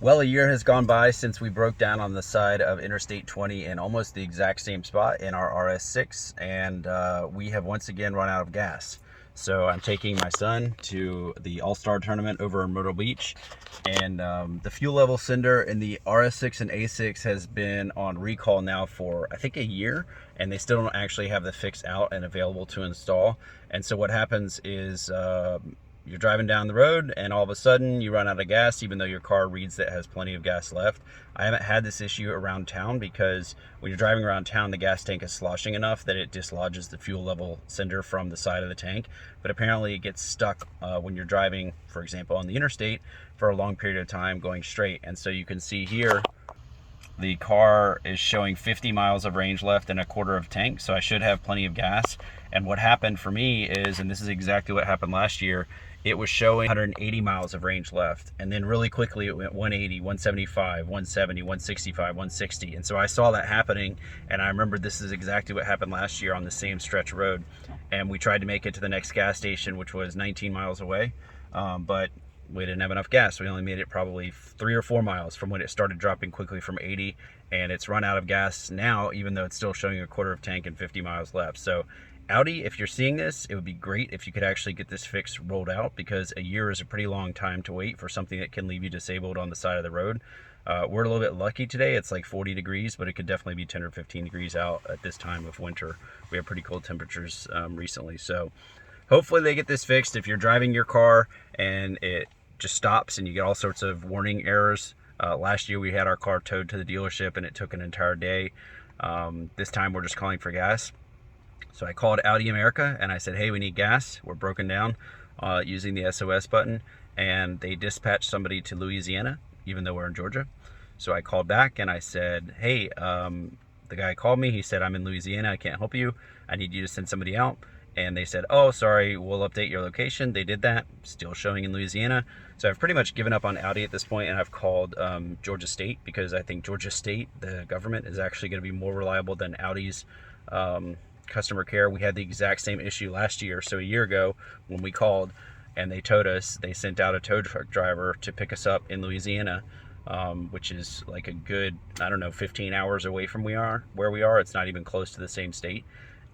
Well, a year has gone by since we broke down on the side of Interstate 20 in almost the exact same spot in our RS6, and we have once again run out of gas. So I'm taking my son to the All-Star tournament over in Myrtle Beach, and the fuel level sender in the RS6 and A6 has been on recall now for I think a year, and they still don't actually have the fix out and available to install. And so what happens is you're driving down the road and all of a sudden you run out of gas even though your car reads that it has plenty of gas left. I haven't had this issue around town because when you're driving around town the gas tank is sloshing enough that it dislodges the fuel level sender from the side of the tank, but apparently it gets stuck when you're driving, for example, on the interstate for a long period of time going straight. And so you can see here the car is showing 50 miles of range left and a quarter of tank, so I should have plenty of gas. And what happened for me is, and this is exactly what happened last year, it was showing 180 miles of range left, and then really quickly it went 180, 175, 170, 165, 160. And so I saw that happening, and I remembered this is exactly what happened last year on the same stretch road. And we tried to make it to the next gas station, which was 19 miles away, but we didn't have enough gas. We only made it probably 3 or 4 miles from when it started dropping quickly from 80, and it's run out of gas now, even though it's still showing a quarter of tank and 50 miles left. So Audi, if you're seeing this, it would be great if you could actually get this fix rolled out, because a year is a pretty long time to wait for something that can leave you disabled on the side of the road. We're a little bit lucky today. It's like 40 degrees, but it could definitely be 10 or 15 degrees out at this time of winter. We have pretty cold temperatures recently. So hopefully they get this fixed. If you're driving your car and it just stops and you get all sorts of warning errors. Last year we had our car towed to the dealership and it took an entire day. This time we're just calling for gas. So I called Audi America and I said, hey, we need gas. We're broken down using the SOS button, and they dispatched somebody to Louisiana, even though we're in Georgia. So I called back and I said, hey, the guy called me. He said, I'm in Louisiana. I can't help you. I need you to send somebody out. And they said, oh, sorry, we'll update your location. They did that, still showing in Louisiana. So I've pretty much given up on Audi at this point, and I've called Georgia State, because I think Georgia State, the government, is actually going to be more reliable than Audi's customer care. We had the exact same issue last year. So a year ago when we called and they towed us, they sent out a tow truck driver to pick us up in Louisiana, which is like a good, I don't know, 15 hours away from where we are. It's not even close to the same state.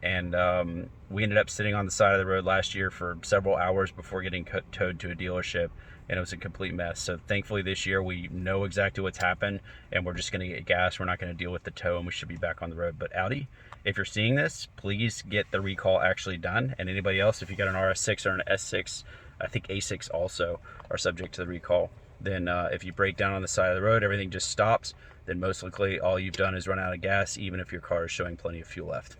And we ended up sitting on the side of the road last year for several hours before getting towed to a dealership, and it was a complete mess. So thankfully this year we know exactly what's happened, and we're just going to get gas. We're not going to deal with the tow, and we should be back on the road. But Audi, if you're seeing this, please get the recall actually done. And anybody else, if you got an RS6 or an S6, I think A6 also are subject to the recall. Then if you break down on the side of the road, everything just stops, then most likely all you've done is run out of gas, even if your car is showing plenty of fuel left.